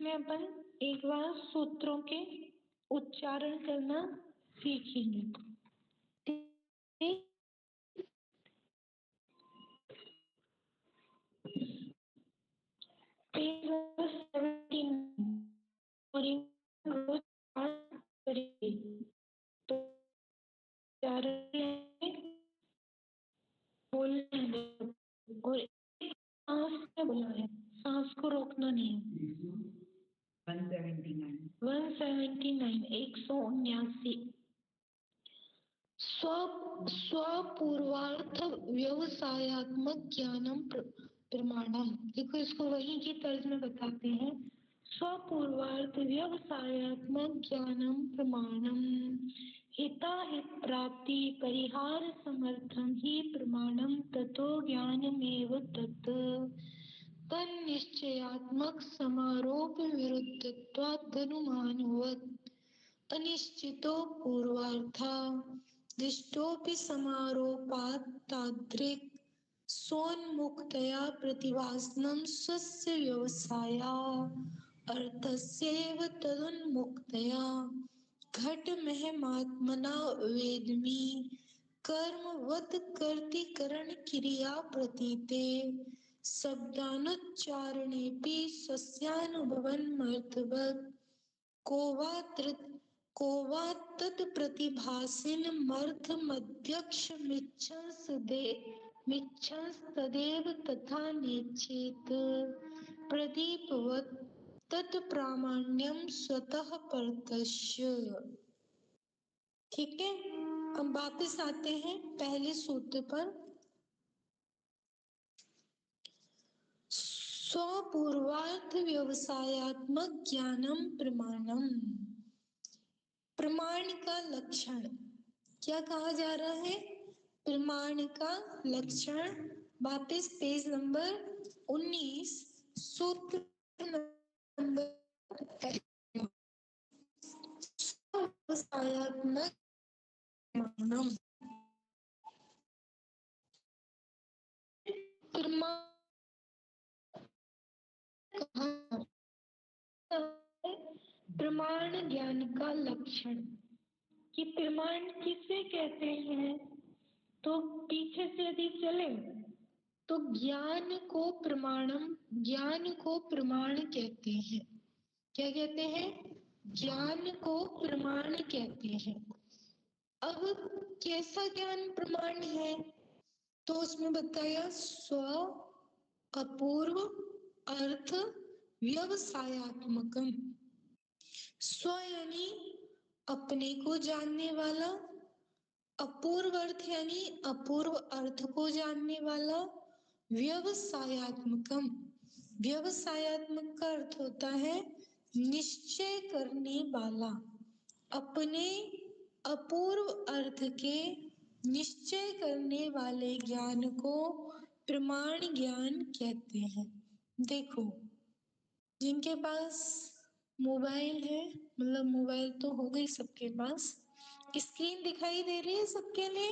इसमें अपन एक बार सूत्रों के उच्चारण करना सीखेंगे। ठीक? और बोलना है, सांस को रोकना नहीं है। 179 179 स्वपूर्वार्थ व्यवसायात्मक ज्ञानम प्रमाणम। देखो इसको वही की तर्ज में बताते हैं। स्वपूर्वार्थ व्यवसायात्मक ज्ञानम प्रमाणम हिताहित प्राप्ति परिहार समर्थम ही प्रमाणम ततो ज्ञानमेव तत् तन्निश्चयात्मक समारोप विरुद्धत्वादनुमानवत् अनिश्चितो पूर्वार्था दृष्टोपि समारोपात् तादृक् सोन्मुक्तया प्रतिभासनं स्वस्य व्यवसाया अर्थस्यैव तदुन्मुक्तया घटमहमात्मना वेद्मि कर्मवत् कर्तिकरण क्रिया प्रतीते शब्दानुच्चारणेऽपि स्वस्यानुभवन्मर्थवत् को वा तत्प्रतिभासनमर्थमध्यक्षमिच्छंस्तदेव तथा नेच्छेत् प्रदीपवत् तत्प्रामाण्यं स्वतः परतस्य। ठीक है, हम वापस आते हैं पहले सूत्र पर। स्वपूर्वार्थ व्यवसायात्मक ज्ञानम प्रमाणम। प्रमाण का लक्षण क्या कहा जा रहा है? प्रमाण का लक्षण वापस पेज नंबर 19 सूत्र नंबर व्यवसायात्मक प्रमाणम। प्रमाण ज्ञान का लक्षण कि प्रमाण किसे कहते हैं, तो पीछे से यदि चले तो ज्ञान को प्रमाण कहते हैं। क्या कहते हैं? ज्ञान को प्रमाण कहते हैं। अब कैसा ज्ञान प्रमाण है? तो उसमें बताया स्व अपूर्व अर्थ व्यवसायात्मकम। स्व यानी अपने को जानने वाला, अपूर्व अर्थ यानी अपूर्व अर्थ को जानने वाला, व्यवसायात्मकम। व्यवसायात्मक का अर्थ होता है निश्चय करने वाला। अपने अपूर्व अर्थ के निश्चय करने वाले ज्ञान को प्रमाण ज्ञान कहते हैं। देखो, जिनके पास मोबाइल है, मतलब मोबाइल तो हो गई सबके पास, स्क्रीन दिखाई दे रही है सबके लिए?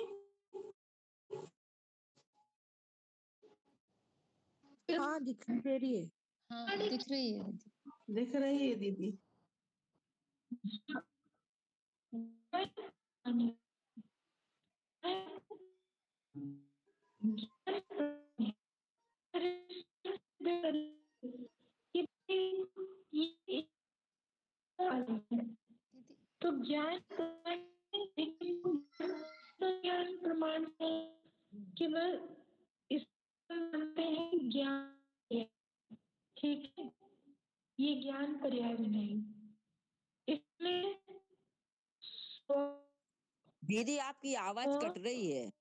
हाँ दिखाई दे रही है। हाँ दिख रही है। दिख रही है दीदी। तो ज्ञान प्रमाण है कि वह इस हैं ज्ञान। ठीक है, ये ज्ञान पर्याय नहीं। इसमें दीदी आपकी आवाज कट रही है।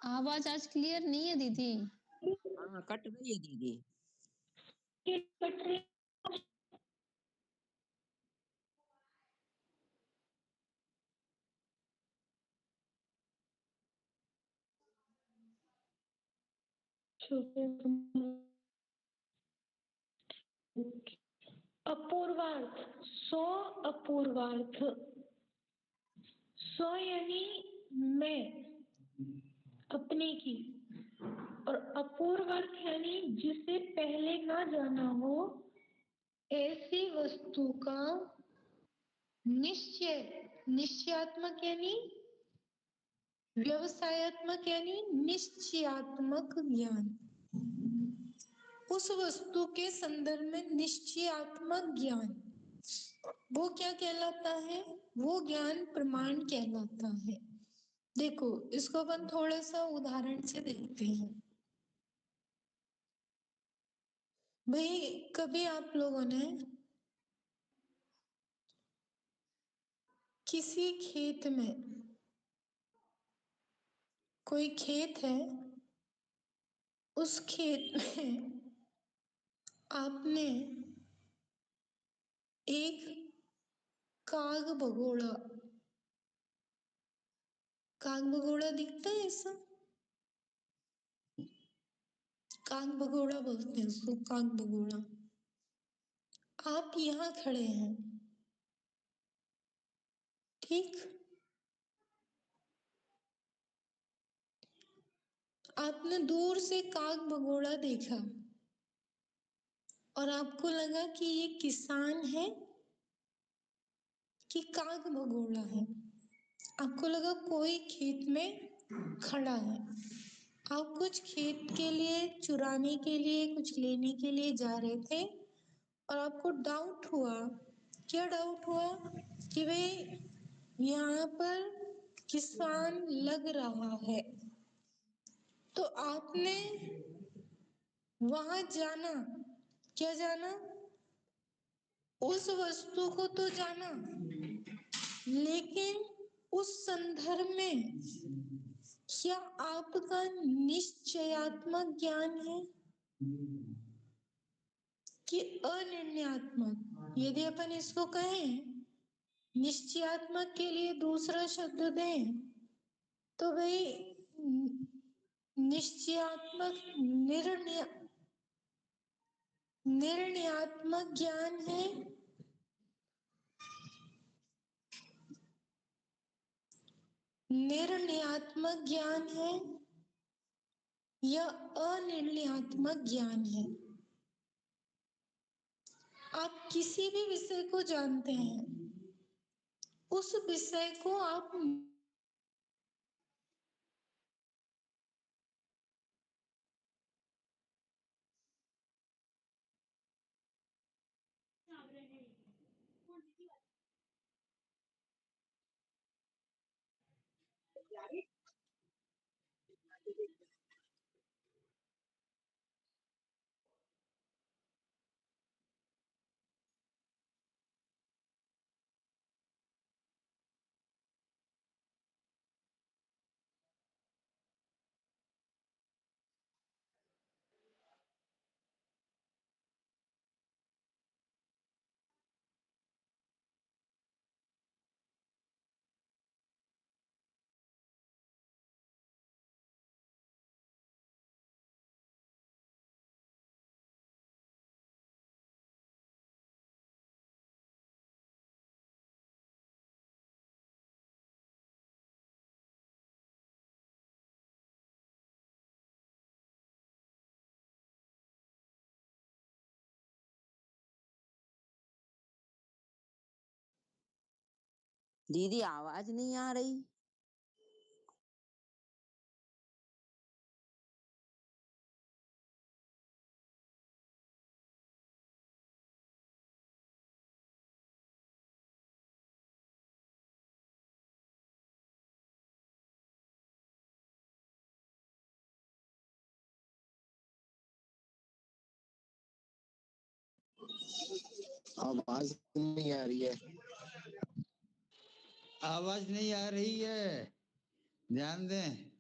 आवाज आज क्लियर नहीं है दीदी। हाँ कट रही है दीदी। कट रही अपूर्वार्थ। सो अपूर्वार्थ। सो यानी मैं, अपने की, और अपूर्व अर्थ यानी जिसे पहले ना जाना हो, ऐसी वस्तु का निश्चयात्मक यानी व्यवसायत्मक यानी निश्चयात्मक ज्ञान। उस वस्तु के संदर्भ में निश्चयात्मक ज्ञान, वो क्या कहलाता है? वो ज्ञान प्रमाण कहलाता है। देखो इसको अपन थोड़ा सा उदाहरण से देखते हैं। भाई कभी आप लोगों ने किसी खेत में, कोई खेत है, उस खेत में आपने एक काग भगोड़ा, काग भगोड़ा दिखता है ऐसा, काग भगोड़ा बोलते हैं उसको, काग भगोड़ा। आप यहाँ खड़े हैं, ठीक, आपने दूर से काग भगोड़ा देखा और आपको लगा कि ये किसान है कि काग भगोड़ा है। आपको लगा कोई खेत में खड़ा है, आप कुछ खेत के लिए, चुराने के लिए, कुछ लेने के लिए जा रहे थे और आपको डाउट हुआ। क्या डाउट हुआ? कि भाई यहाँ पर किसान लग रहा है, तो आपने वहां जाना। क्या जाना? उस वस्तु को तो जाना, लेकिन उस संदर्भ में क्या आपका निश्चयात्मक ज्ञान है कि अनिर्णयात्मक? यदि अपन इसको कहें, निश्चयात्मक के लिए दूसरा शब्द दें, तो भाई निश्चयात्मक निर्णयात्मक ज्ञान है निर्णयात्मक ज्ञान है या अनिर्णयात्मक ज्ञान है? आप किसी भी विषय को जानते हैं, उस विषय को आप दीदी आवाज नहीं आ रही। आवाज नहीं आ रही है। आवाज नहीं आ रही है, ध्यान दें।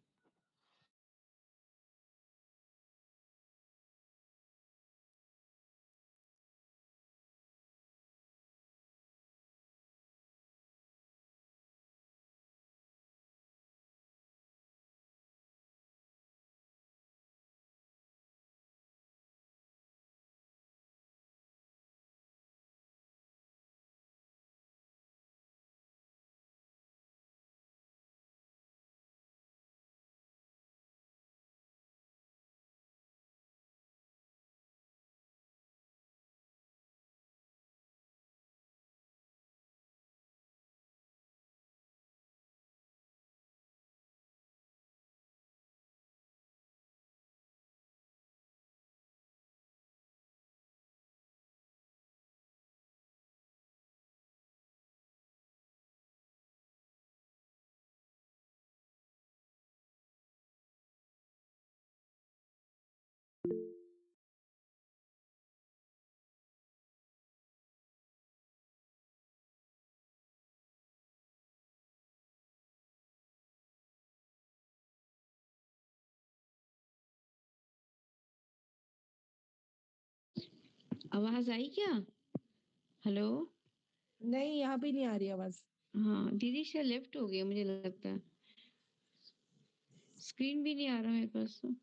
आवाज आई क्या? हेलो? नहीं, यहाँ भी नहीं आ रही आवाज। हाँ दीदी शायद लेफ्ट हो गया मुझे लगता है। स्क्रीन भी नहीं आ रहा मेरे पास तो।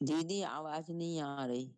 दीदी आवाज नहीं आ रही।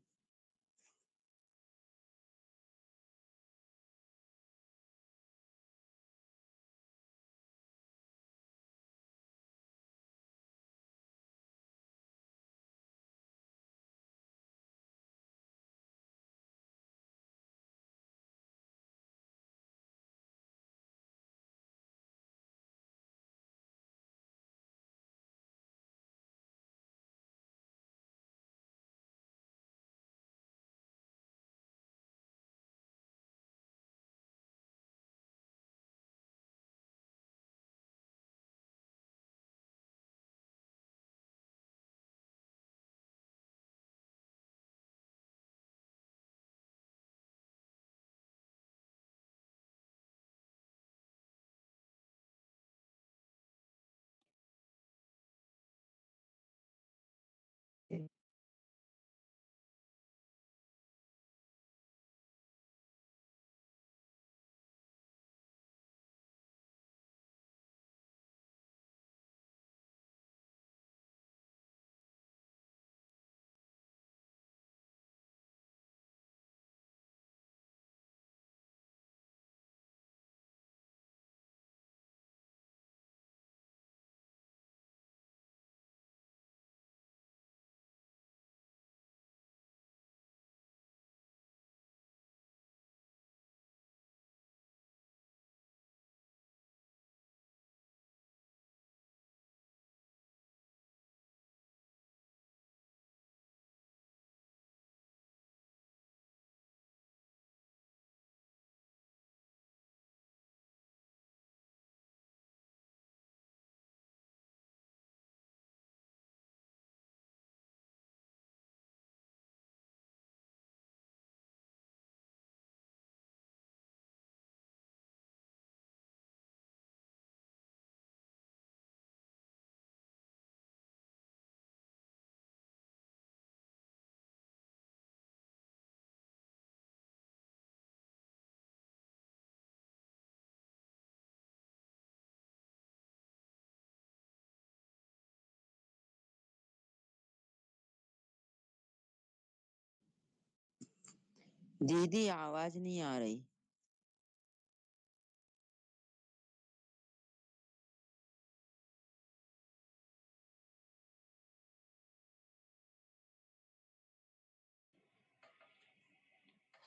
दीदी आवाज नहीं आ रही।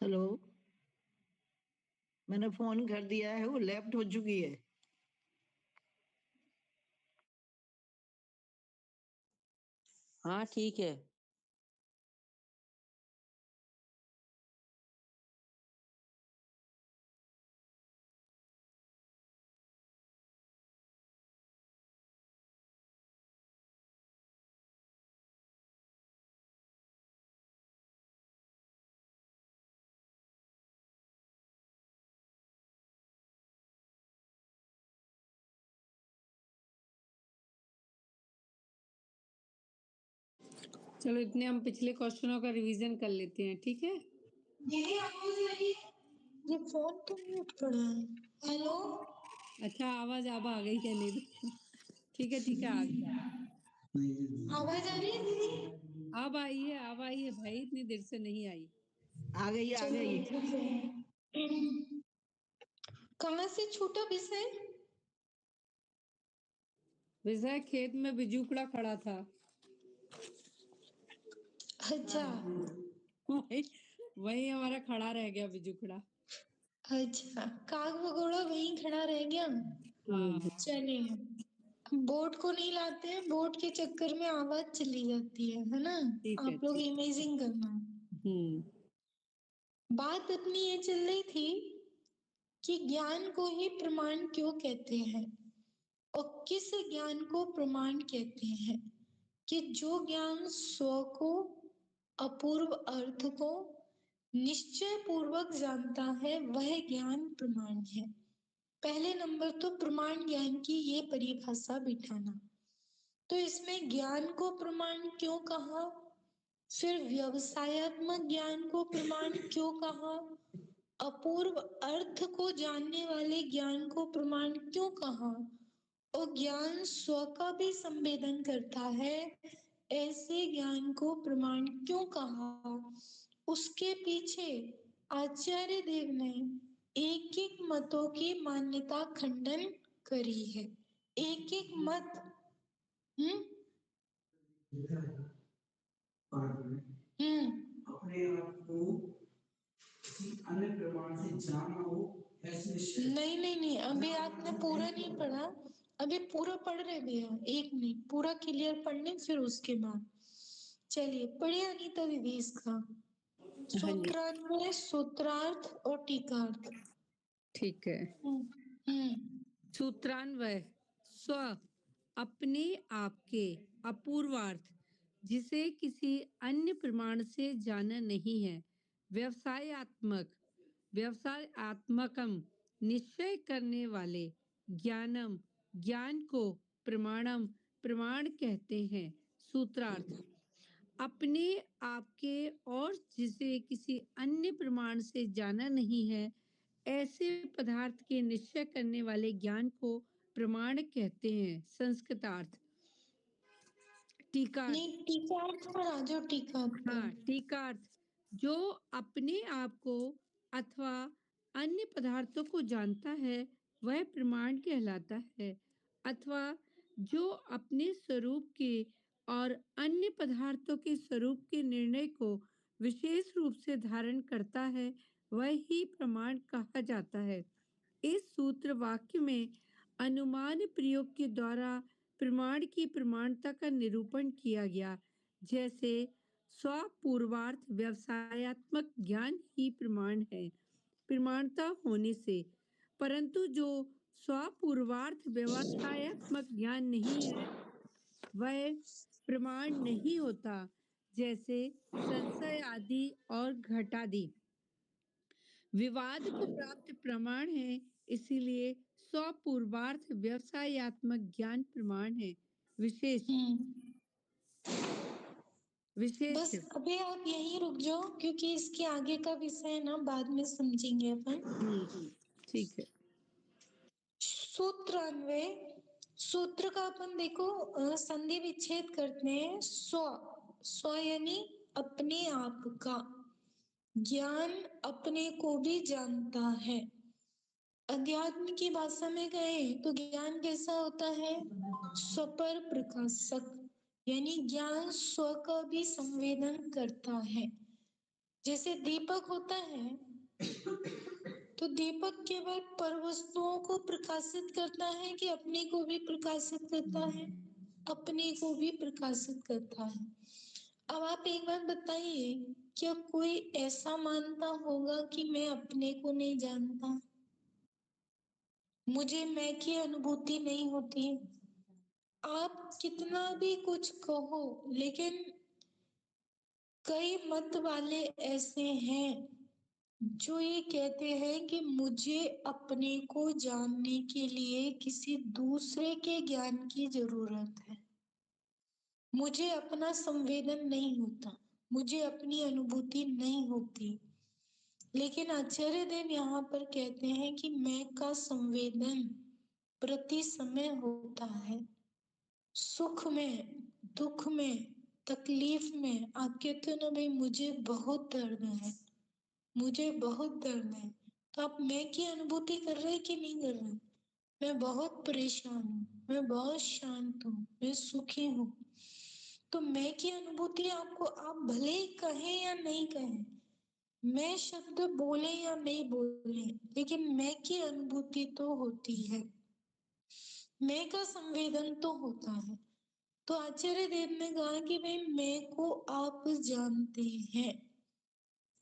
हेलो, मैंने फोन कर दिया है, वो लेफ्ट हो चुकी है। हाँ ठीक है। चलो इतने हम पिछले क्वेश्चनों का रिवीजन कर लेते हैं, ठीक है। ये फोन तो म्यूट पड़ा है। हेलो, अच्छा आवाज अब आ गई है, नहीं तो ठीक है आ गई। आवाज आ रही है दीदी? अब आई है भाई, इतनी देर से नहीं आई। आ गई आ चलिए गई। ठीक है। कहाँ से छूटा विषय? विजय खेत में बिजुकड़ा खड़ा था। अच्छा वही हमारा खड़ा रह गया बिजुकड़ा। अच्छा, काग भगोड़ा वहीं खड़ा रह गया। हाँ चलिए, बोट को नहीं लाते हैं, बोट के चक्कर में आवाज चली जाती है ना। ठीक है, आप लोग ठीक। इमेजिंग करना। बात अपनी ये चल रही थी कि ज्ञान को ही प्रमाण क्यों कहते हैं और किस ज्ञान को प्रमाण कहते हैं। कि जो ज्ञान स्व को, अपूर्व अर्थ को निश्चय पूर्वक जानता है वह ज्ञान प्रमाण है। पहले नंबर तो प्रमाण ज्ञान की ये परिभाषा बिठाना। तो इसमें ज्ञान को प्रमाण क्यों कहा, फिर व्यवसायत्मक ज्ञान को प्रमाण क्यों कहा, अपूर्व अर्थ को जानने वाले ज्ञान को प्रमाण क्यों कहा, और ज्ञान स्व का भी संवेदन करता है ऐसे ज्ञान को प्रमाण क्यों कहा। उसके पीछे आचार्य देव ने एक एक मतों की मान्यता खंडन करी है। एक एक मत अपने आप को अन्य प्रमाण से जाना हो ऐसे। नहीं, अभी आपने पूरा नहीं पढ़ा, अभी पूरा पढ़ रहे भैया। एक मिनट, पूरा क्लियर पढ़ने फिर उसके बाद। चलिए पढ़िए अनीता दीदी इसका सूत्रान्वय, सूत्रार्थ और टीकार्थ। ठीक है। सूत्रान्वय स्व अपने आप के अपूर्वार्थ जिसे किसी अन्य प्रमाण से जाना नहीं है। व्यवसायत्मकम निश्चय करने वाले ज्ञानम ज्ञान को प्रमाणम प्रमाण कहते हैं। सूत्रार्थ अपने आप के और जिसे किसी अन्य प्रमाण से जाना नहीं है ऐसे पदार्थ के निश्चय करने वाले ज्ञान को प्रमाण कहते हैं। संस्कृतार्थ टीकार्थ पर आ जाओ। हाँ, टीकार्थ जो अपने आप को अथवा अन्य पदार्थों को जानता है वह प्रमाण कहलाता है, अथवा जो अपने स्वरूप के और अन्य पदार्थों के स्वरूप के निर्णय को विशेष रूप से धारण करता है वह ही प्रमाण कहा जाता है। इस सूत्र वाक्य में अनुमान प्रयोग के द्वारा प्रमाण की प्रमाणता का निरूपण किया गया। जैसे स्वपूर्वार्थ व्यवसायत्मक ज्ञान ही प्रमाण है प्रमाणता होने से, परंतु जो स्वपूर्वार्थ व्यवसायत्मक ज्ञान नहीं है वह प्रमाण नहीं होता। जैसे संशय आदि और घटादि विवाद को प्राप्त प्रमाण है, इसीलिए स्वपूर्वार्थ व्यवसायत्मक ज्ञान प्रमाण है। विशेष बस अभी आप यहीं रुक जाओ क्योंकि इसके आगे का विषय ना बाद में समझेंगे अपन। ठीक है। सूत्रान्वय, सूत्र का अपन देखो संधि विच्छेद करते हैं। स्व यानी अपने आप का ज्ञान अपने को भी जानता है। अध्यात्म की भाषा में कहें तो ज्ञान कैसा होता है, स्वपर प्रकाशक, यानी ज्ञान स्व का भी संवेदन करता है। जैसे दीपक होता है तो दीपक केवल पर वस्तुओं को प्रकाशित करता है कि अपने को भी प्रकाशित करता है, अपने को भी प्रकाशित करता है। अब आप एक बात बताइए, क्या कोई ऐसा मानता होगा कि मैं अपने को नहीं जानता, मुझे मैं की अनुभूति नहीं होती। आप कितना भी कुछ कहो लेकिन कई मत वाले ऐसे हैं जो ये कहते हैं कि मुझे अपने को जानने के लिए किसी दूसरे के ज्ञान की जरूरत है, मुझे अपना संवेदन नहीं होता, मुझे अपनी अनुभूति नहीं होती। लेकिन आचार्य देव यहाँ पर कहते हैं कि मैं का संवेदन प्रति समय होता है। सुख में, दुख में, तकलीफ में आप कहते हो ना भाई मुझे बहुत दर्द है, मुझे बहुत दर्द है, तो आप मैं की अनुभूति कर रहे हैं कि नहीं कर रहे? मैं बहुत परेशान हूँ, मैं बहुत शांत हूँ, मैं सुखी हूँ। तो मैं की अनुभूति आपको, आप भले ही कहें या नहीं कहें, मैं शब्द बोले या नहीं बोले, लेकिन मैं की अनुभूति तो होती है, मैं का संवेदन तो होता है। तो आचार्य देव ने कहा कि भाई मैं को आप जानते हैं।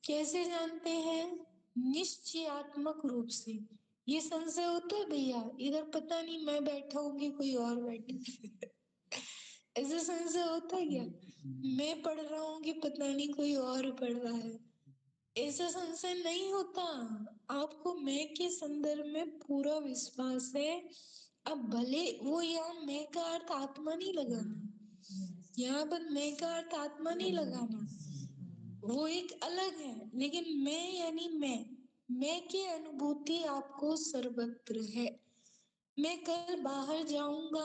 कैसे जानते हैं? निश्चयात्मक रूप से। ये संशय होता है भैया, इधर पता नहीं मैं बैठा हूँ कि कोई और बैठा ऐसा संशय होता है क्या? मैं पढ़ रहा हूँ कि पता नहीं कोई और पढ़ रहा है, ऐसा संशय नहीं होता। आपको मैं के संदर्भ में पूरा विश्वास है। अब भले वो यहाँ मैं का अर्थ आत्मा नहीं लगाना, यहाँ पर मैं का अर्थ आत्मा नहीं लगाना, वो एक अलग है, लेकिन मैं यानी मैं की अनुभूति आपको सर्वत्र है। मैं कल बाहर जाऊंगा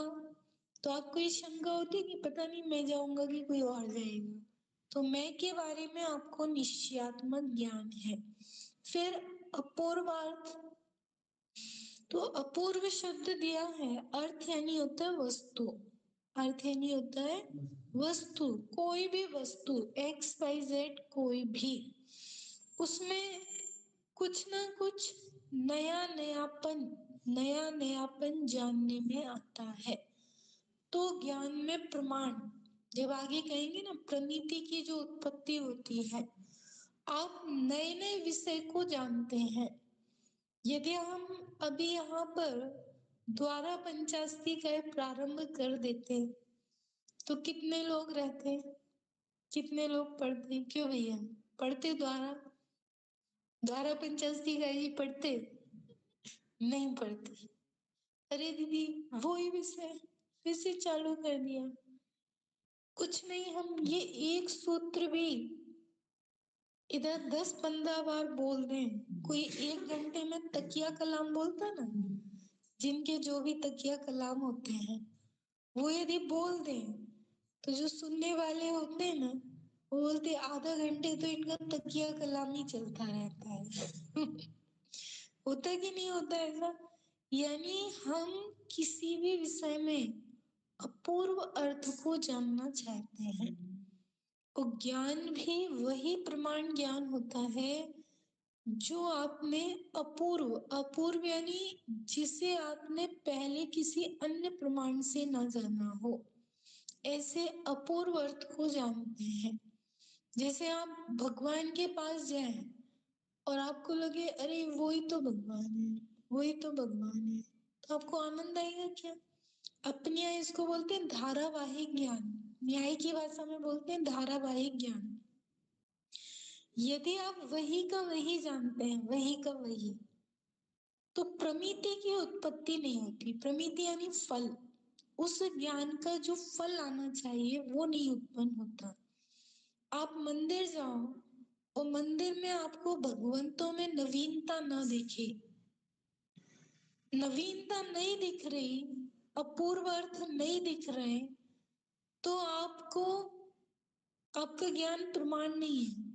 तो आपको ये शंका होती है कि पता नहीं मैं जाऊंगा कि कोई और जाएगा, तो मैं के बारे में आपको निश्चयात्मक ज्ञान है। फिर अपूर्वार्थ, तो अपूर्व शब्द दिया है, अर्थ यानी होता है वस्तु, अर्थ यानी होता है वस्तु, कोई भी वस्तु XYZ कोई भी, उसमें कुछ ना कुछ नया नयापन जानने में आता है। तो ज्ञान में प्रमाण, जब आगे कहेंगे ना प्रनीति की जो उत्पत्ति होती है, आप नए नए विषय को जानते हैं। यदि हम अभी यहाँ पर द्वारा पंचास्ती का प्रारंभ कर देते तो कितने लोग रहते, कितने लोग पढ़ते? क्यों भैया पढ़ते? द्वारा पंचास्ती का ही पढ़ते? नहीं पढ़ते। अरे दीदी वही विषय फिर से चालू कर दिया, कुछ नहीं, हम ये एक सूत्र भी इधर 10-15 बार बोल दें। कोई 1 घंटे में तकिया कलाम बोलता ना, जिनके जो भी तकिया कलाम होते हैं वो यदि बोल दें तो जो सुनने वाले होते हैं ना वो बोलते आधा घंटे तो इनका तकिया कलाम ही चलता रहता है होता कि नहीं होता ऐसा? यानी हम किसी भी विषय में अपूर्व अर्थ को जानना चाहते हैं, तो ज्ञान भी वही प्रमाण ज्ञान होता है जो आपने अपूर्व, अपूर्व यानी जिसे आपने पहले किसी अन्य प्रमाण से न जाना हो, ऐसे अपूर्व अर्थ को जानते हैं। जैसे आप भगवान के पास जाएं और आपको लगे अरे वही तो भगवान है, वही तो भगवान है, तो आपको आनंद आएगा क्या? अपने यहाँ इसको बोलते हैं धारावाहिक ज्ञान, न्याय की भाषा में बोलते हैं धारावाहिक ज्ञान। यदि आप वही का वही जानते हैं, वही का वही, तो प्रमिति की उत्पत्ति नहीं होती। प्रमिति यानी फल, उस ज्ञान का जो फल आना चाहिए वो नहीं उत्पन्न होता। आप मंदिर जाओ और मंदिर में आपको भगवंतों में नवीनता ना दिखे, नवीनता नहीं दिख रही, अपूर्व अर्थ नहीं दिख रहे, तो आपको, आपका ज्ञान प्रमाण नहीं है।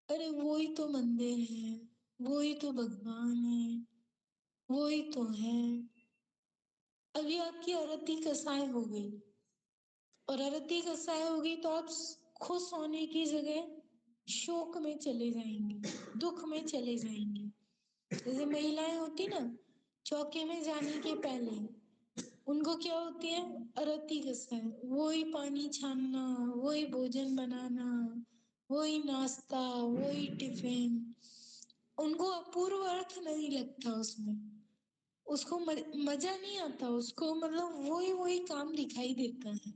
अरे वो ही तो मंदिर है, वो ही तो भगवान है, वो ही तो है। अभी आपकी आरती कसाय हो गई और आरती कसाय हो गई तो आप खुश होने की जगह शोक में चले जाएंगे, दुख में चले जाएंगे। जैसे महिलाएं होती ना, चौके में जाने के पहले उनको क्या होती है? आरती कसाय, वही पानी छानना, वही भोजन बनाना, वही नाश्ता, वही टिफिन, उनको अपूर्व अर्थ नहीं लगता उसमें, उसको मजा नहीं आता उसको, मतलब वही काम दिखाई देता है।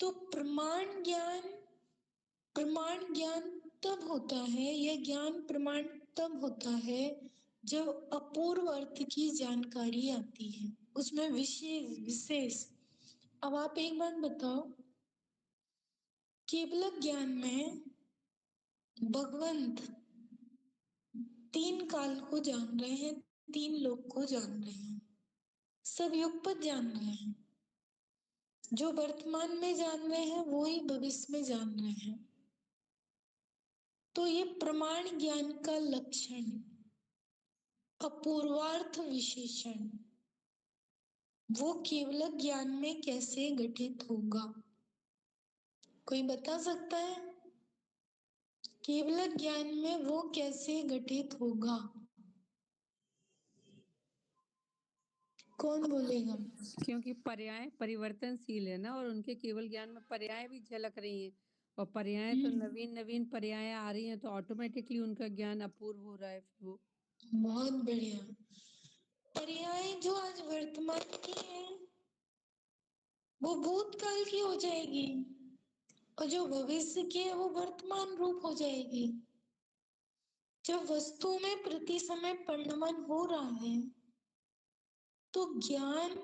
तो प्रमाण ज्ञान तब होता है, यह ज्ञान प्रमाण तब होता है जब अपूर्व अर्थ की जानकारी आती है, उसमें विशेष। अब आप एक बात बताओ, केवल ज्ञान में भगवंत तीन काल को जान रहे हैं, तीन लोक को जान रहे हैं, सब युगपत जान रहे हैं। जो वर्तमान में जान रहे हैं वो ही भविष्य में जान रहे हैं। तो ये प्रमाण ज्ञान का लक्षण, अपूर्वार्थ विशेषण, वो केवल ज्ञान में कैसे घटित होगा? कोई बता सकता है? केवल ज्ञान में वो कैसे घटित होगा? कौन बोलेगा? क्योंकि पर्याय परिवर्तनशील है ना, और उनके केवल ज्ञान में पर्याय भी झलक रही है, और पर्याय तो नवीन नवीन पर्याय आ रही हैं, तो ऑटोमेटिकली उनका ज्ञान अपूर्व हो रहा है। फिर वो बहुत बढ़िया। पर्याय जो आज वर्तमान की है वो भूतकाल की हो जाएगी, और जो भविष्य की है वो वर्तमान रूप हो जाएगी। जब वस्तु में प्रति समय परिणमन हो रहा है तो ज्ञान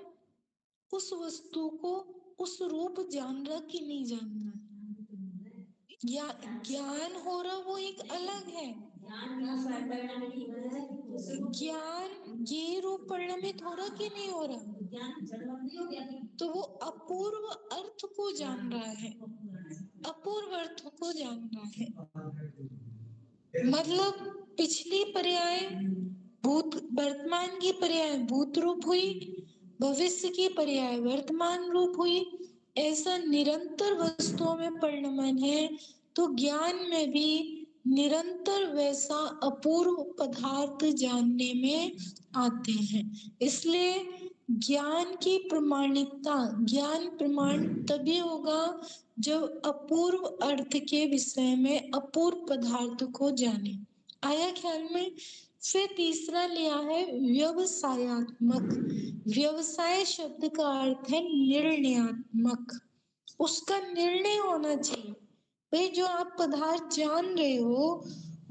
उस वस्तु को उस रूप जान रहा कि नहीं जान रहा? या ज्ञान हो रहा वो एक अलग है। ज्ञान ये रूप परिणमित हो रहा कि नहीं हो रहा? तो वो अपूर्व अर्थ को जान रहा है, अपूर्व अर्थ को जान रहा है। मतलब पिछली पर्याय भूत, वर्तमान की पर्याय भूत रूप हुई, भविष्य की पर्याय वर्तमान रूप हुई। ऐसा निरंतर वस्तुओं में परिणमन है, तो ज्ञान में भी निरंतर वैसा अपूर्व पदार्थ जानने में आते हैं। इसलिए ज्ञान की प्रमाणिकता, ज्ञान प्रमाण तभी होगा जब अपूर्व अर्थ के विषय में अपूर्व पदार्थ को जाने। आया ख्याल में? फिर तीसरा लिया है व्यवसायात्मक। व्यवसाय शब्द का अर्थ है निर्णयात्मक। उसका निर्णय होना चाहिए। भाई जो आप पदार्थ जान रहे हो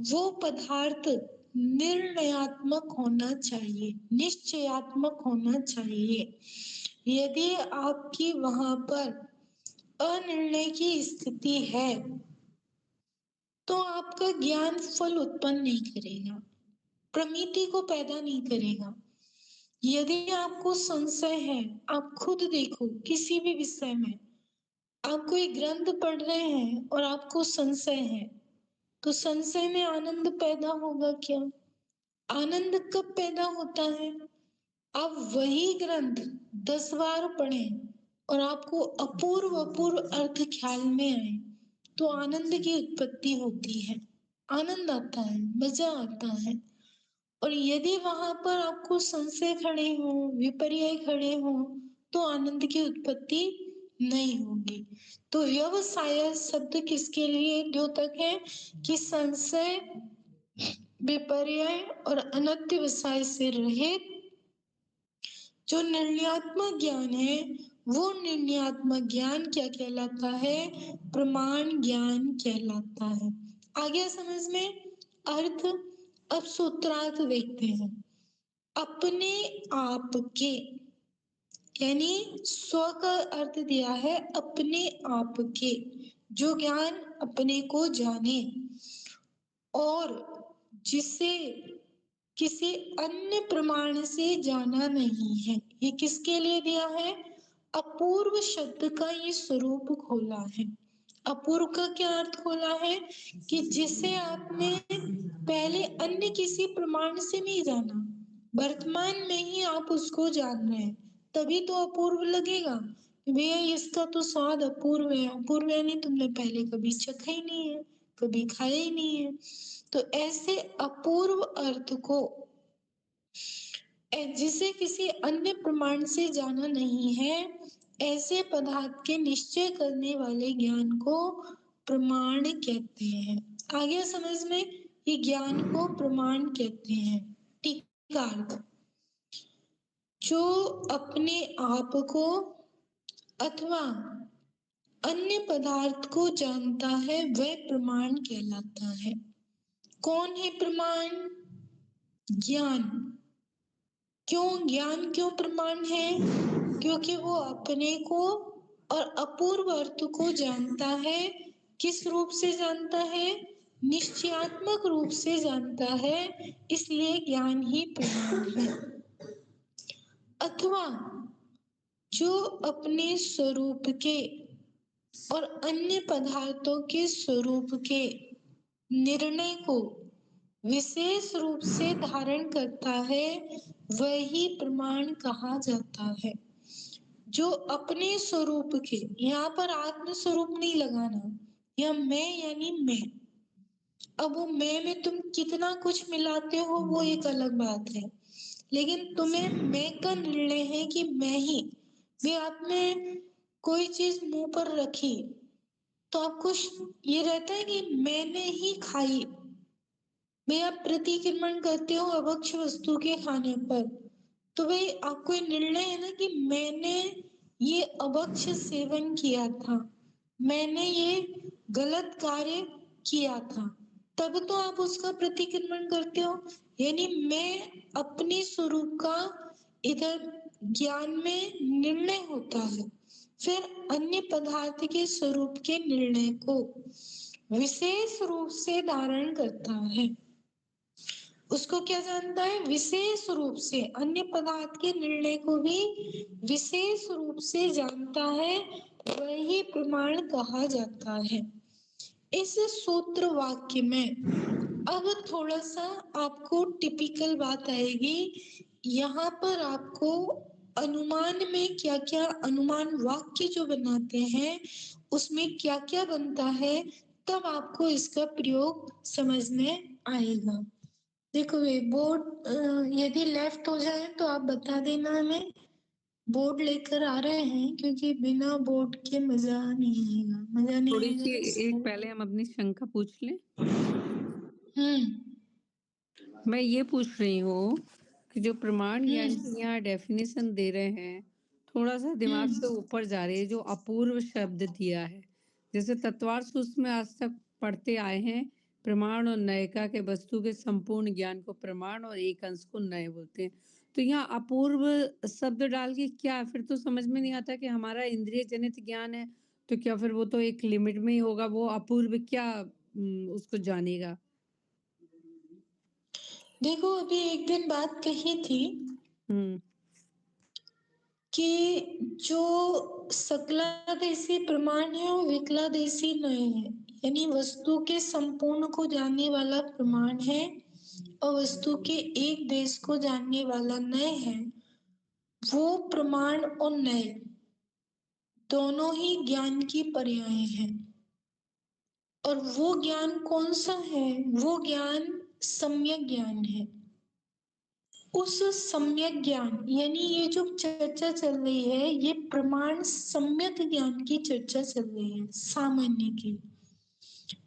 वो पदार्थ निर्णयात्मक होना चाहिए, निश्चयात्मक होना चाहिए। यदि आपकी वहां पर अनिर्णय की स्थिति है तो आपका ज्ञान फल उत्पन्न नहीं करेगा, प्रमिति को पैदा नहीं करेगा। यदि आपको संशय है, आप खुद देखो किसी भी विषय में, आप कोई ग्रंथ पढ़ रहे हैं और आपको संशय है, तो संशय में आनंद पैदा होगा क्या? आनंद कब पैदा होता है? आप वही ग्रंथ 10 बार पढ़ें और आपको अपूर्व अपूर्व अर्थ ख्याल में आए तो आनंद की उत्पत्ति होती है, आनंद आता है, मजा आता है। और यदि वहां पर आपको संशय खड़े हो, विपर्य खड़े हो, तो आनंद की उत्पत्ति नहीं होगी। तो व्यवसाय शब्द किसके लिए द्योतक है कि संशय, विपर्य और अनत्यवसाय से रहित जो निर्णयात्मक ज्ञान है, वो निर्णयात्मक ज्ञान क्या कहलाता है? प्रमाण ज्ञान कहलाता है। आ गया समझ में अर्थ? अब सूत्रार्थ देखते हैं। अपने आप के, यानी स्व का अर्थ दिया है अपने आप के, जो ज्ञान अपने को जाने और जिसे किसी अन्य प्रमाण से जाना नहीं है। ये किसके लिए दिया है? अपूर्व शब्द का ये स्वरूप खोला है। अपूर्व का क्या अर्थ खोला है? कि जिसे आपने पहले अन्य किसी प्रमाण से नहीं जाना, वर्तमान में ही आप उसको जान रहे हैं, तभी तो अपूर्व लगेगा। भैया इसका तो स्वाद अपूर्व है। अपूर्व यानी तुमने पहले कभी चखा ही नहीं है, कभी खाया ही नहीं है। तो ऐसे अपूर्व अर्थ को, जिसे किसी अन्य प्रमाण से जाना नहीं है, ऐसे पदार्थ के निश्चय करने वाले ज्ञान को प्रमाण कहते हैं। आ गया समझ में? ये ज्ञान को प्रमाण कहते हैं। टीकार्थ, जो अपने आप को अथवा अन्य पदार्थ को जानता है वह प्रमाण कहलाता है। कौन है प्रमाण? ज्ञान। क्यों ज्ञान क्यों प्रमाण है? क्योंकि वो अपने को और अपूर्व अर्थ को जानता है। किस रूप से जानता है? निश्चयात्मक रूप से जानता है, इसलिए ज्ञान ही प्रमाण है। अथवा जो अपने स्वरूप के और अन्य पदार्थों के स्वरूप के निर्णय को विशेष रूप से धारण करता है, वही प्रमाण कहा जाता है। जो अपने स्वरूप के, यहाँ पर आत्म स्वरूप नहीं लगाना, या मैं यानी मैं। अब वो मैं में तुम कितना कुछ मिलाते हो वो एक अलग बात है, लेकिन तुम्हें मैं का निर्णय है कि मैं ही, भी आपने कोई चीज मुंह पर रखी तो आपको ये रहता है कि मैंने ही खाई। भाई आप प्रतिक्रमण करते हो अभक्ष वस्तु के खाने पर, तो भाई आपको ये निर्णय है ना कि मैंने ये अभक्ष सेवन किया था, मैंने ये गलत कार्य किया था, तब तो आप उसका प्रतिक्रमण करते हो। यानी मैं अपने स्वरूप का इधर ज्ञान में निर्णय होता है, फिर अन्य पदार्थ के स्वरूप के निर्णय को विशेष रूप से धारण करता है। उसको क्या जानता है? विशेष रूप से अन्य पदार्थ के निर्णय को भी विशेष रूप से जानता है, वही प्रमाण कहा जाता है। इस सूत्र वाक्य में अब थोड़ा सा आपको टिपिकल बात आएगी। यहाँ पर आपको अनुमान में क्या क्या, अनुमान वाक्य जो बनाते हैं उसमें क्या क्या बनता है, तब आपको इसका प्रयोग समझ में आएगा। देखो ये बोर्ड यदि लेफ्ट हो जाए तो आप बता देना हमें। बोर्ड लेकर आ रहे हैं क्योंकि बिना बोर्ड के मजा नहीं आएगा, मजा नहीं थोड़ी आएगा सी तो एक पहले हम अपनी शंका पूछ लें। मैं ये पूछ रही हूँ कि जो प्रमाण ज्ञान की यहाँ डेफिनेशन दे रहे हैं, थोड़ा सा दिमाग से ऊपर जा रही है। जो अपूर्व शब्द दिया है, जैसे तत्वार्थ सूत्र में आज तक पढ़ते आए हैं, प्रमाण और नयका के वस्तु के संपूर्ण ज्ञान को प्रमाण और एक अंश को नय बोलते हैं। तो यहाँ अपूर्व शब्द डाल के क्या, फिर तो समझ में नहीं आता कि हमारा इंद्रिय जनित ज्ञान है तो क्या फिर वो तो एक लिमिट में ही होगा, वो अपूर्व क्या उसको जानेगा। देखो अभी एक दिन बात कही थी कि जो सकलादेशी प्रमाण है वो विकलादेशी नय है, यानी वस्तु के संपूर्ण को जानने वाला प्रमाण है और वस्तु के एक देश को जानने वाला नय है। वो प्रमाण और नय दोनों ही ज्ञान की पर्याय हैं। और वो ज्ञान कौन सा है? वो ज्ञान सम्यक ज्ञान है। उस सम्यक ज्ञान, यानी ये जो चर्चा चल रही है ये प्रमाण सम्यक ज्ञान की चर्चा चल रही है, सामान्य की।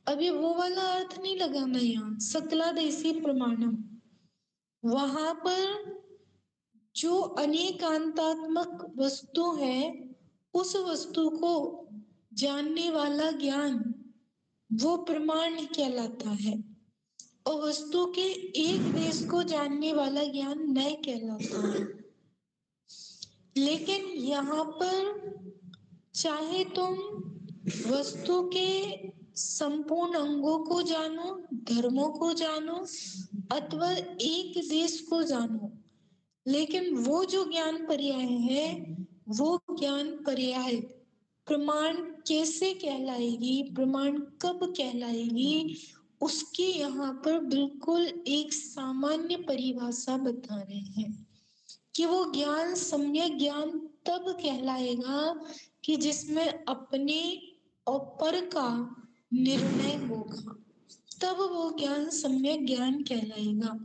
अभी वो वाला अर्थ नहीं लगाना यहाँ सकलादेशी प्रमाणम। वहां पर जो अनेकांतात्मक वस्तु है उस वस्तु को जानने वाला ज्ञान वो प्रमाण कहलाता है, और वस्तु के एक देश को जानने वाला ज्ञान नय कहलाता है। लेकिन यहाँ पर चाहे तुम वस्तु के संपूर्ण अंगों को जानो, धर्मों को जानो, अथवा एक देश को जानो, लेकिन वो जो ज्ञान पर्याय है वो ज्ञान पर्याय प्रमाण कैसे कहलाएगी, प्रमाण कब कहलाएगी, उसकी यहाँ पर बिल्कुल एक सामान्य परिभाषा बता रहे हैं कि वो ज्ञान सम्यक ज्ञान तब कहलाएगा कि जिसमें अपने और पर का निर्णय होगा, तब वो ज्ञान सम्यक ज्ञान कहलाएगा।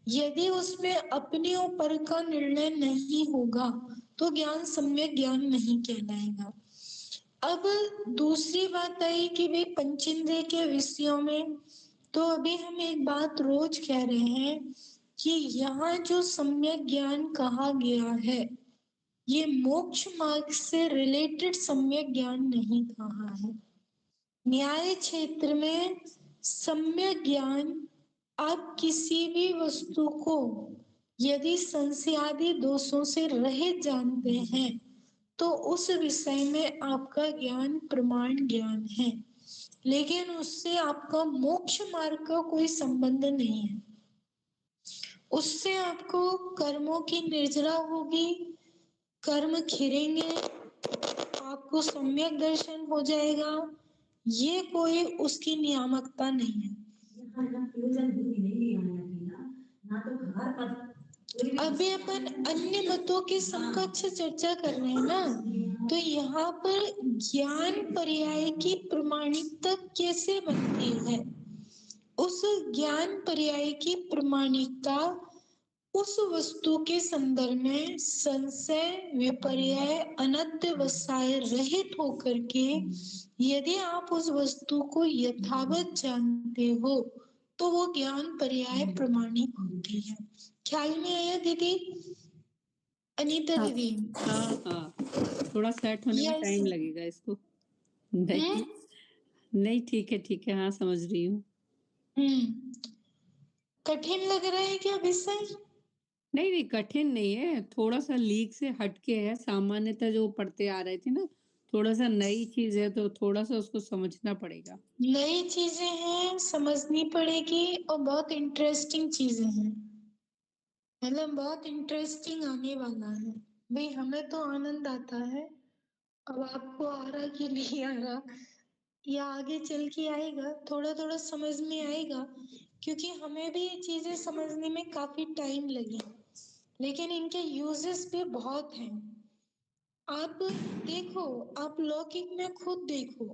यदि उसमें अपने ऊपर का निर्णय नहीं होगा तो ज्ञान सम्यक ज्ञान नहीं कहलाएगा। अब दूसरी बात आई कि भाई पंचेंद्रिय के विषयों में, तो अभी हम एक बात रोज कह रहे हैं कि यहाँ जो सम्यक ज्ञान कहा गया है ये मोक्ष मार्ग से रिलेटेड सम्यक ज्ञान नहीं कहा है। न्याय क्षेत्र में सम्यक ज्ञान आप किसी भी वस्तु को यदि संशयादि दोषों से रहित जानते हैं तो उस विषय में आपका ज्ञान प्रमाण ज्ञान है। लेकिन उससे आपका मोक्ष मार्ग का कोई संबंध नहीं है। उससे आपको कर्मों की निर्जरा होगी, कर्म खिरेंगे, आपको सम्यक दर्शन हो जाएगा। ये कोई उसकी नियामकता नहीं है। अभी अपन अन्य मतों के समकक्ष चर्चा कर रहे हैं ना, तो यहाँ पर ज्ञान पर्याय की प्रमाणिकता कैसे बनती है? उस ज्ञान पर्याय की प्रमाणिकता उस वस्तु के संदर्भ में संशय विपर्यय अनध्यवसाय रहित होकर के यदि आप उस वस्तु को यथावत जानते हो तो वो ज्ञान पर्याय प्रमाणिक होती है। ख्याल में आया दीदी? अनीता हाँ दीदी, हाँ हाँ, थोड़ा सेट होने में यस। टाइम लगेगा इसको। नहीं नहीं, ठीक है, हाँ समझ रही हूँ। कठिन लग रहा है क्या विषय? नहीं नहीं, कठिन नहीं है, थोड़ा सा लीक से हटके है। सामान्यतः जो पढ़ते आ रहे थे ना, थोड़ा सा नई चीज है तो थोड़ा सा उसको समझना पड़ेगा। नई चीजें हैं, समझनी पड़ेगी और बहुत इंटरेस्टिंग चीजें हैं। मतलब बहुत इंटरेस्टिंग आने वाला है भाई, हमें तो आनंद आता है। अब आपको आ रहा कि नहीं आ रहा या आगे चल के आएगा, थोड़ा थोड़ा समझ में आएगा, क्योंकि हमें भी ये चीजें समझने में काफी टाइम लगी, लेकिन इनके यूजेस भी बहुत हैं। आप देखो, आप लौकिक में खुद देखो,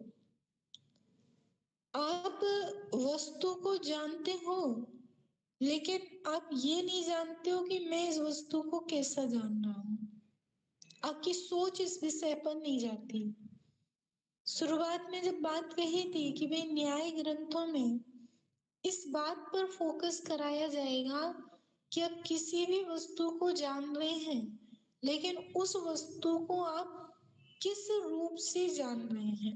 आप वस्तु को जानते हो लेकिन आप ये नहीं जानते हो कि मैं इस वस्तु को कैसा जान रहा हूँ। आपकी सोच इस विषय पर नहीं जाती। शुरुआत में जब बात कही थी कि भाई न्याय ग्रंथों में इस बात पर फोकस कराया जाएगा कि आप किसी भी वस्तु को जान रहे हैं, लेकिन उस वस्तु को आप किस रूप से जान रहे हैं।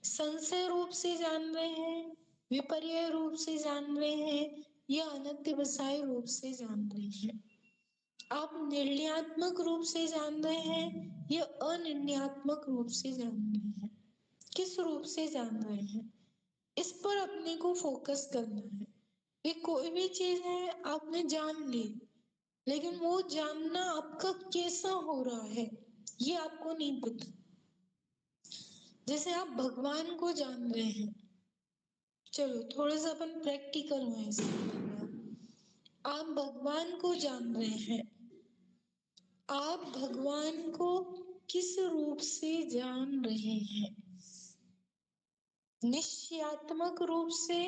संशय रूप से जान रहे हैं, विपर्यय रूप से जान रहे हैं, या अनध्यवसाय रूप से जान रहे हैं। आप निर्णयात्मक रूप से जान रहे हैं या अनिर्णयात्मक रूप से जान रहे हैं। किस रूप से जान रहे हैं, इस पर अपने को फोकस करना है। ये कोई भी चीज है आपने जान ली, लेकिन वो जानना आपका कैसा हो रहा है ये आपको नहीं पता। जैसे आप भगवान को जान रहे हैं, चलो थोड़ा सा अपन प्रैक्टिकल हुए इसमें। आप भगवान को जान रहे हैं, आप भगवान को किस रूप से जान रहे हैं? निश्चयात्मक रूप से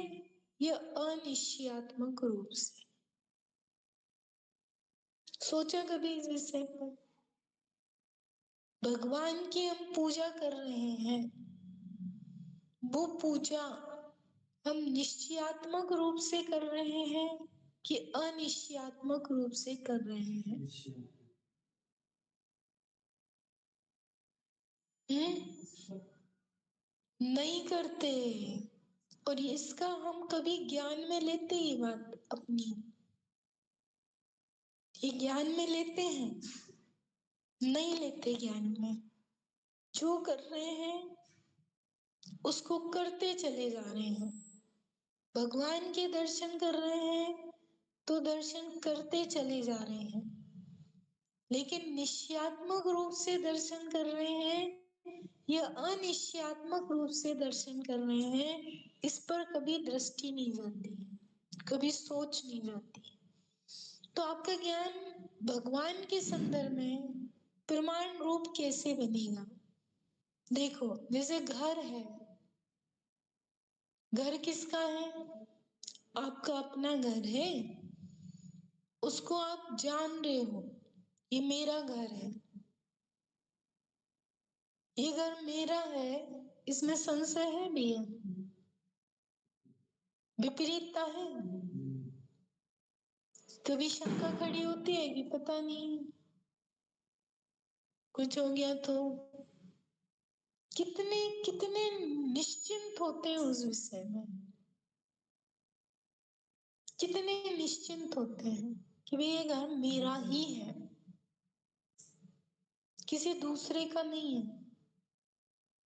या अनिश्चयात्मक रूप से? सोचा कभी इस विषय पर? भगवान की हम पूजा कर रहे हैं, वो पूजा हम निश्चयात्मक रूप से कर रहे हैं कि अनिश्चयात्मक रूप से कर रहे हैं? नहीं करते। और इसका हम कभी ज्ञान में लेते ही बात अपनी, ये ज्ञान में लेते हैं? नहीं लेते ज्ञान में। जो कर रहे हैं उसको करते चले जा रहे हैं। भगवान के दर्शन कर रहे हैं तो दर्शन करते चले जा रहे हैं, लेकिन निश्चयात्मक रूप से दर्शन कर रहे हैं या अनिश्चयात्मक रूप से दर्शन कर रहे हैं, इस पर कभी दृष्टि नहीं जाती, कभी सोच नहीं जाती। तो आपका ज्ञान भगवान के संदर्भ में प्रमाण रूप कैसे बनेगा? देखो, जैसे घर है, घर किसका है? आपका अपना घर है, उसको आप जान रहे हो ये मेरा घर है, ये घर मेरा है, इसमें संशय है भैया? विपरीतता है? कभी शंका खड़ी होती है कि पता नहीं कुछ हो गया तो? कितने कितने निश्चिंत होते हैं उस विषय में, कितने निश्चिंत होते हैं कि भाई ये घर मेरा ही है, किसी दूसरे का नहीं है।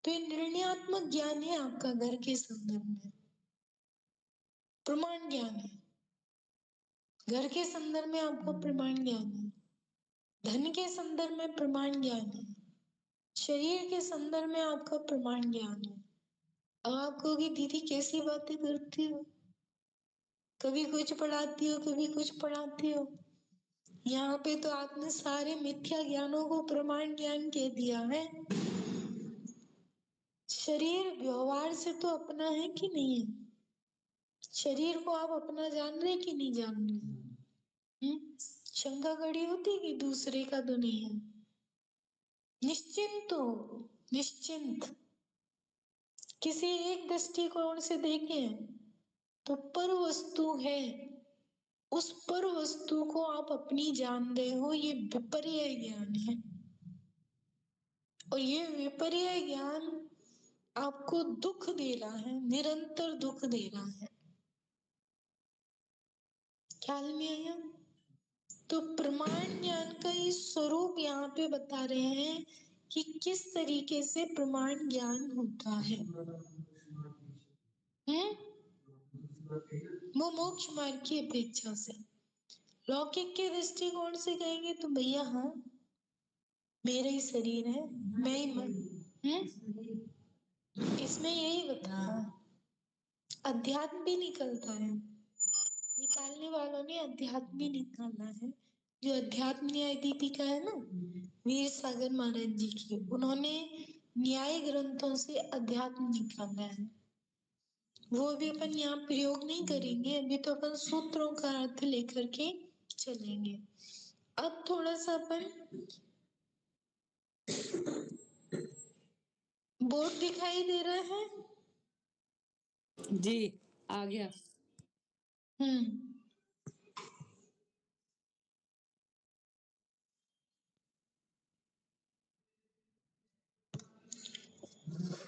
तो ये निर्णयात्मक ज्ञान है आपका घर के संदर्भ में, प्रमाण ज्ञान है। घर के संदर्भ में आपको प्रमाण ज्ञान है, धन के संदर्भ में प्रमाण ज्ञान है, शरीर के संदर्भ में आपका प्रमाण ज्ञान है। अब आप कहोगे दीदी कैसी बातें करती हो, कभी कुछ पढ़ाती हो कभी कुछ पढ़ाती हो। यहाँ पे तो आपने सारे मिथ्या ज्ञानों को प्रमाण ज्ञान कह दिया है। शरीर व्यवहार से तो अपना है कि नहीं है? शरीर को आप अपना जान रहे कि नहीं जान रहे? शंका खड़ी होती कि दूसरे का तो नहीं है। निश्चिंत हो, निश्चिंत। किसी एक दृष्टिकोण से देखें तो पर वस्तु है, उस पर वस्तु को आप अपनी जान रहे हो, ये विपर्य ज्ञान है। और ये विपर्य ज्ञान आपको दुख दे रहा है, निरंतर दुख दे रहा है। ख्याल में आया? तो प्रमाण ज्ञान का ये स्वरूप यहाँ पे बता रहे हैं कि किस तरीके से प्रमाण ज्ञान होता है। वो मोक्ष मार्ग की अपेक्षा से। लौकिक के दृष्टिकोण से कहेंगे तो भैया हाँ मेरा ही शरीर है, मैं ही मन, इसमें यही बताया। अध्यात्म भी निकलता है, निकालने वालों ने अध्यात्म भी निकाला है। जो अध्यात्म न्याय दीपिका है ना वीर सागर महाराज जी की, उन्होंने न्याय ग्रंथों से अध्यात्म निकाला है। वो अभी अपन यहाँ प्रयोग नहीं करेंगे, अभी तो अपन सूत्रों का अर्थ लेकर के चलेंगे। अब थोड़ा सा अपन बोर्ड दिखाई दे रहा है? जी आ गया।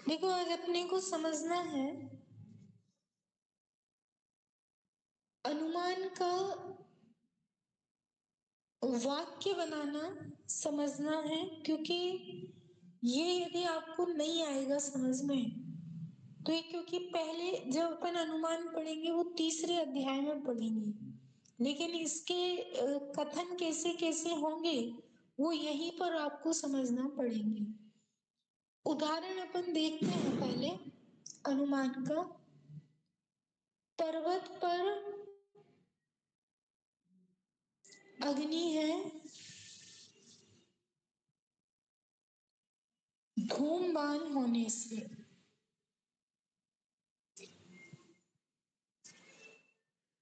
देखो आज अपने को समझना है अनुमान का वाक्य बनाना, समझना है। क्योंकि ये यदि आपको नहीं आएगा समझ में तो ये, क्योंकि पहले जब अपन अनुमान पढ़ेंगे वो तीसरे अध्याय में पढ़ेंगे, लेकिन इसके कथन कैसे कैसे होंगे वो यहीं पर आपको समझना पड़ेंगे। उदाहरण अपन देखते हैं पहले अनुमान का। पर्वत पर अग्नि है, धूमवान होने से।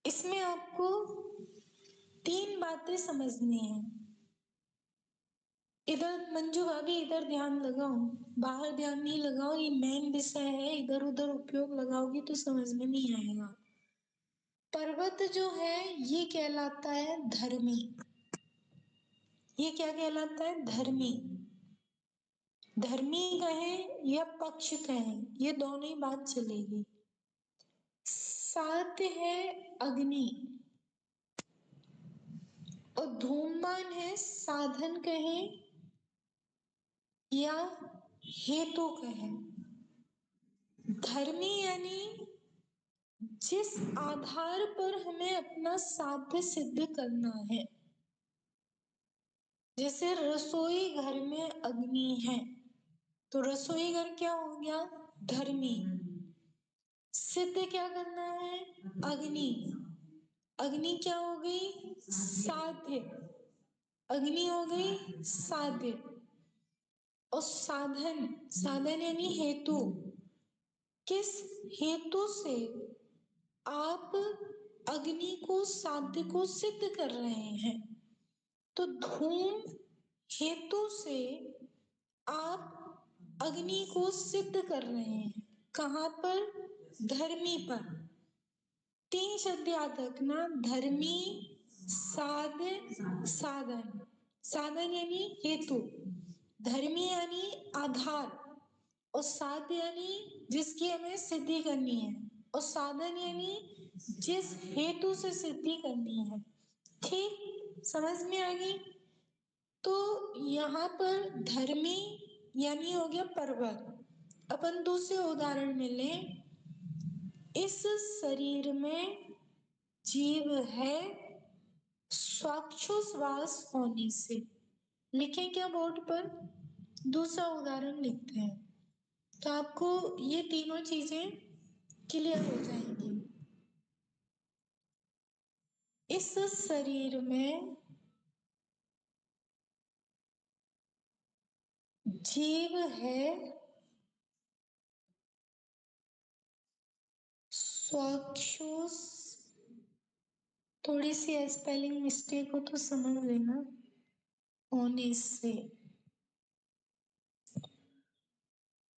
इसमें आपको तीन बातें समझनी है। इधर मंजू भाभी इधर ध्यान लगाओ, बाहर ध्यान नहीं लगाओ, ये मेन विषय है। इधर उधर उपयोग लगाओगी तो समझ में नहीं आएगा। पर्वत जो है ये कहलाता है धर्मी। ये क्या कहलाता है? धर्मी। धर्मी कहें या पक्ष कहें, ये दोनों ही बात चलेगी। साथ है अग्नि और धूमवान है साधन कहें या हेतु कहें। धर्मी यानी जिस आधार पर हमें अपना साध्य सिद्ध करना है। जैसे रसोई घर में अग्नि है तो रसोई घर क्या हो गया? धर्मी। सिद्ध क्या करना है? अग्नि। अग्नि क्या हो गई? साध्य। अग्नि हो गई साध्य। और साधन, साधन यानी हेतु। किस हेतु से आप अग्नि को, साध्य को सिद्ध कर रहे हैं? तो धूम हेतु से आप अग्नि को सिद्ध कर रहे हैं। कहाँ पर? धर्मी पर। तीन शब्द याद रखना, धर्मी, साध्य, साधन। साधन यानी हेतु, धर्मी यानी आधार, और साध्य यानी जिसकी हमें सिद्धि करनी है, और साधन यानी जिस हेतु से सिद्धि करनी है। ठीक, समझ में आ गई? तो यहाँ पर धर्मी यानी हो गया पर्वत, अपन दूसरे उदाहरण में लें, इस शरीर में जीव है श्वासोच्छ्वास होने से। लिखें क्या बोर्ड पर? दूसरा उदाहरण लिखते हैं तो आपको ये तीनों चीजें क्लियर हो जाएंगी। इस शरीर में जीव है श्वासोच्छ्वास, थोड़ी सी स्पेलिंग मिस्टेक हो तो समझ लेना, होने से।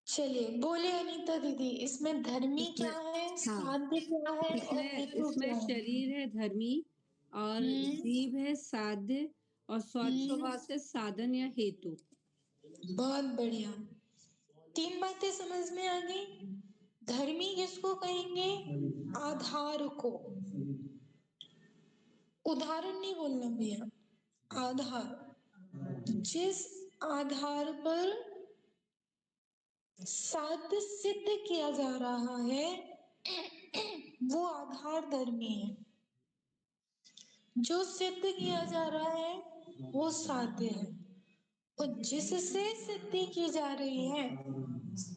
चलिए बोले अनीता दीदी, इसमें धर्मी क्या है, साध्य क्या है और इसमें हेतु इसमें क्या है? शरीर है धर्मी और जीव है साध्य और श्वासोच्छ्वास है साधन या हेतु। बहुत बढ़िया, तीन बातें समझ में आ गई। धर्मी किसको कहेंगे? आधार को, उदाहरण नहीं बोलना भैया, आधार। जिस आधार पर साध्य सिद्ध किया जा रहा है वो आधार धर्मी है। जो सिद्ध किया जा रहा है वो साध्य है और जिससे सिद्धि की जा रही है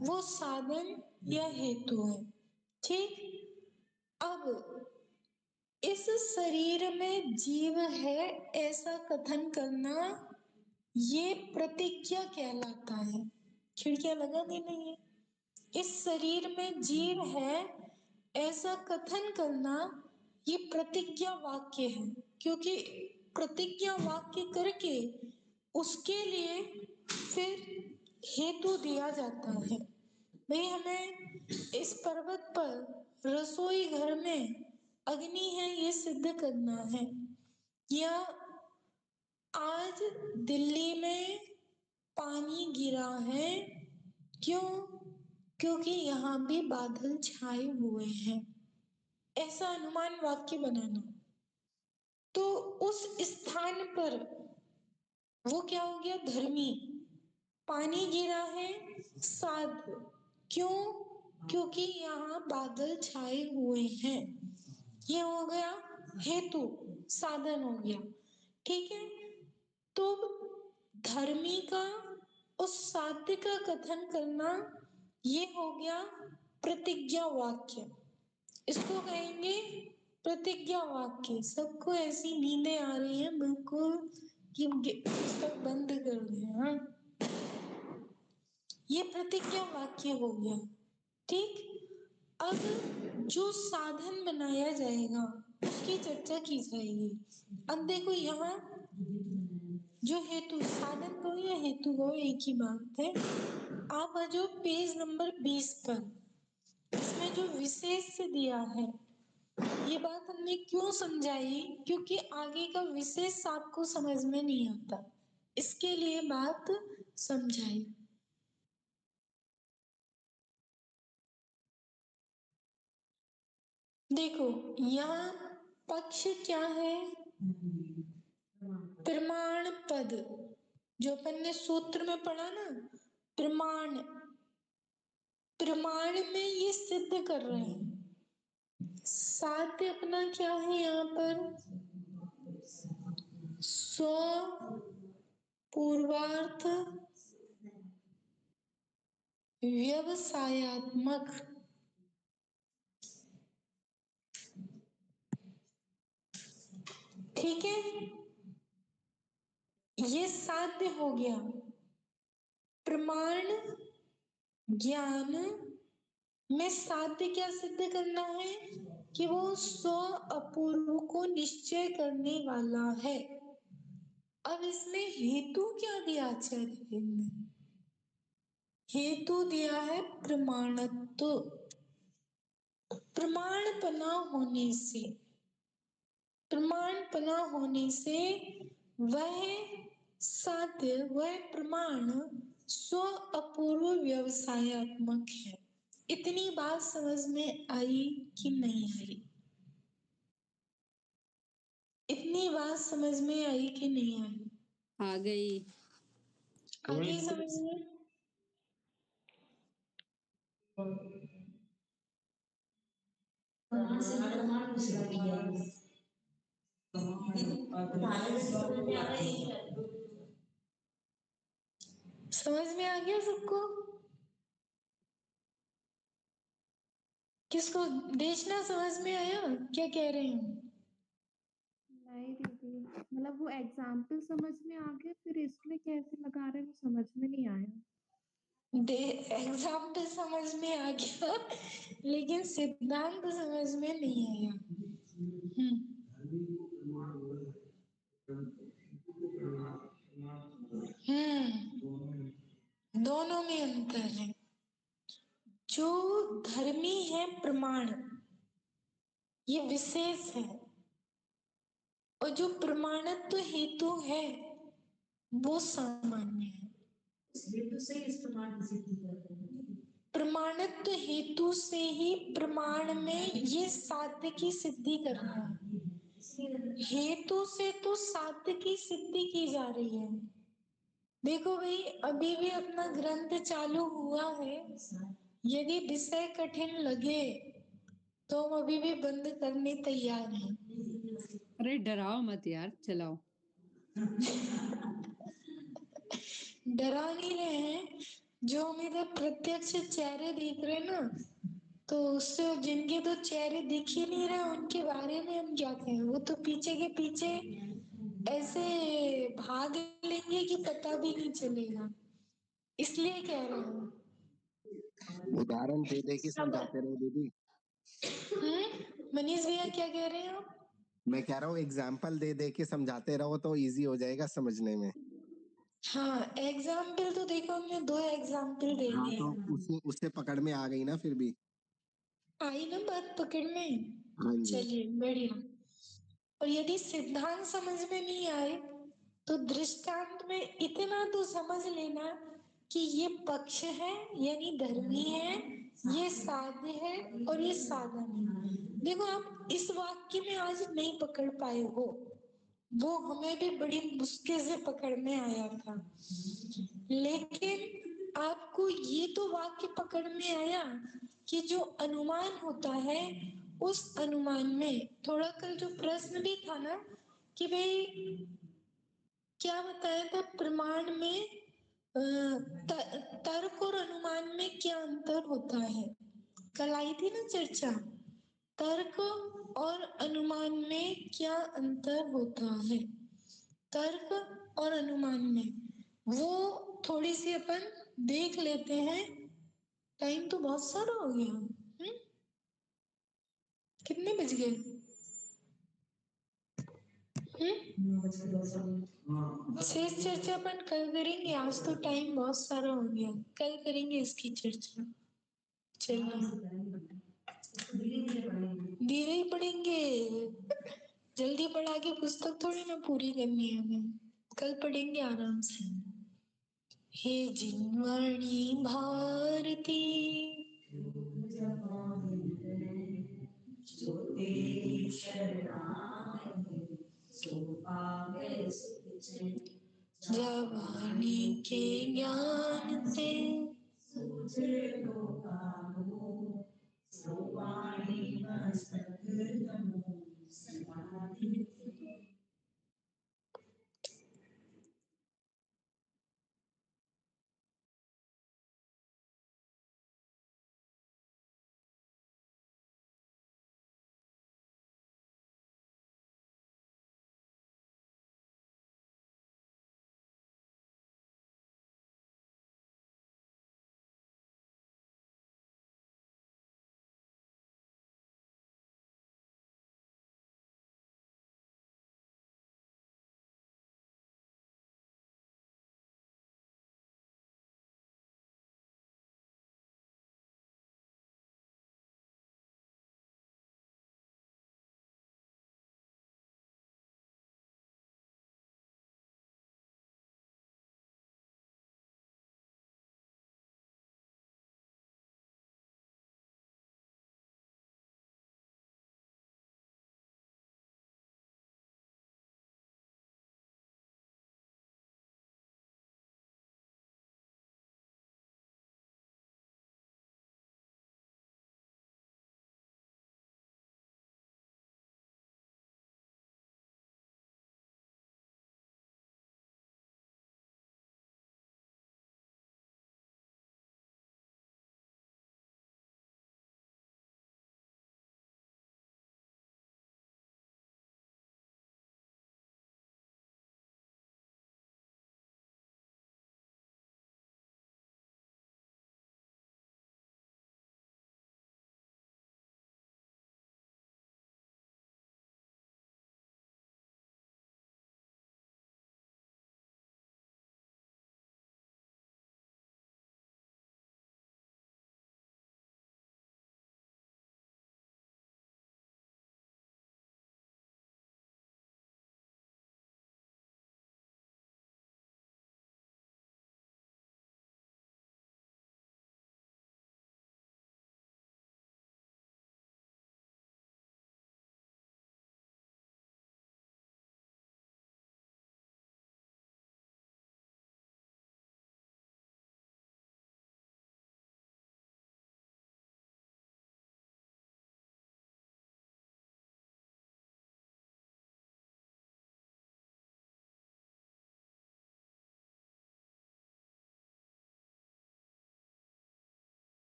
वो साधन या हेतु है। ठीक, अब इस शरीर में जीव है ऐसा कथन करना ये प्रतिज्ञा कहलाता है। खिड़कियां लगा दी नहीं है? इस शरीर में जीव है ऐसा कथन करना ये प्रतिज्ञा वाक्य है, क्योंकि प्रतिज्ञा वाक्य करके उसके लिए फिर हेतु दिया जाता है। भाई हमें इस पर्वत पर रसोई घर में अग्नि है ये सिद्ध करना है, या आज दिल्ली में पानी गिरा है, क्यों? क्योंकि यहाँ भी बादल छाए हुए हैं, ऐसा अनुमान वाक्य बनाना। तो उस स्थान पर वो क्या हो गया? धर्मी। पानी गिरा है साध्य, क्यों? क्योंकि यहाँ बादल छाए हुए हैं, ये हो गया हेतु, साधन हो गया। ठीक है, तो धर्मी का उस साध्य का कथन करना ये हो गया प्रतिज्ञा वाक्य, इसको कहेंगे प्रतिज्ञा वाक्य। सबको ऐसी नींदें आ रही हैं बिल्कुल कि पुस्तक बंद कर दें। हाँ, ये प्रतिज्ञा वाक्य हो गया। ठीक, अब जो साधन बनाया जाएगा उसकी चर्चा की जाएगी। अब देखो यहाँ जो हेतु, साधन कहो या हेतु कहो एक ही बात है। आप आ जाओ पेज नंबर 20 पर, इसमें जो विशेष दिया है ये बात हमने क्यों समझाई? क्योंकि आगे का विशेष आपको समझ में नहीं आता, इसके लिए बात समझाई। देखो यहाँ पक्ष क्या है? प्रमाण पद, जो अपन ने सूत्र में पढ़ा ना, प्रमाण, प्रमाण में ये सिद्ध कर रहे हैं। साध्य अपना क्या है यहाँ पर? स्व पूर्वार्थ व्यवसायत्मक। ठीक है, ये साध्य हो गया। प्रमाण ज्ञान में साध्य क्या सिद्ध करना है? कि वो स्व अपूर्व को निश्चय करने वाला है। अब इसमें हेतु क्या दिया आचार्य ने? हेतु दिया है प्रमाणत्व, प्रमाणपना होने से, प्रमाणपना होने से वह साध्य, वह प्रमाण स्व अपूर्व व्यवसायत्मक है। इतनी बात समझ में आई कि नहीं आई? इतनी बात समझ में आई कि नहीं आई? आ गई। आगे समझ में? समझ में आ गया सबको? किसको देशना समझ में आया क्या कह रहे हैं? नहीं दीदी, मतलब वो एग्जाम्पल समझ में आ गया, फिर इसमें कैसे लगा रहे हैं वो समझ में नहीं आया। एग्जाम्पल समझ में आ गया लेकिन सिद्धांत समझ में नहीं आया। दोनों में अंतर है। जो धर्मी है प्रमाण, ये विशेष है, और जो प्रमाणत्व हेतु है वो सामान्य है। प्रमाणत्व हेतु से ही प्रमाण में ये साध्य की सिद्धि करना है। हेतु से तो साध्य की सिद्धि की जा रही है। देखो भाई, अभी भी अपना ग्रंथ चालू हुआ है, यदि विषय कठिन लगे तो हम अभी भी बंद करने तैयार हैं। अरे डराओ मत यार, चलाओ। डरा नहीं रहे हैं, जो हम इधर प्रत्यक्ष चेहरे देख रहे हैं ना, तो उससे जिनके तो चेहरे दिख ही नहीं रहे उनके बारे में हम क्या कहें। वो तो पीछे के पीछे ऐसे भाग लेंगे कि पता भी नहीं चलेगा, इसलिए कह रहे हैं। उदाहरण दे दे के समझाते रहो दीदी। मनीष भैया क्या कह रहे हैं आप? मैं कह रहा हूँ एग्जाम्पल दे दे के समझाते रहो तो इजी हो जाएगा समझने में। हाँ, एग्जाम्पल तो देखो हमने 2 एग्जाम्पल दे हाँ दिए। तो उससे पकड़ में आ गई ना, फिर भी आई ना बात पकड़ में? हाँ जी। चलिए बढ़िया। और यदि सिद्धांत समझ में नहीं आए तो दृष्टांत में इतना तो समझ लेना कि ये पक्ष है यानी धर्मी है, ये साध्य है और ये साधन है। देखो, आप इस वाक्य में आज नहीं पकड़ पाए हो, वो हमें भी बड़ी मुश्किल से पकड़ में आया था, लेकिन आपको ये तो वाक्य पकड़ में आया कि जो अनुमान होता है उस अनुमान में थोड़ा, कल जो प्रश्न भी था ना कि भाई क्या बताया था प्रमाण में तर्क और अनुमान में क्या अंतर होता है, कल आई थी ना चर्चा। तर्क और अनुमान में क्या अंतर होता है, तर्क और अनुमान में, वो थोड़ी सी अपन देख लेते हैं। टाइम तो बहुत सारा हो गया। कितने बज गए? शेष चर्चा अपन कल करेंगे, आज तो टाइम बहुत सारा हो गया, कल करेंगे इसकी चर्चा। चलिए धीरे ही पढ़ेंगे, जल्दी पढ़ा के पुस्तक थोड़ी ना पूरी करनी है हमें, कल पढ़ेंगे आराम से। हे जिनवाणी भारती जवानी के ज्ञान से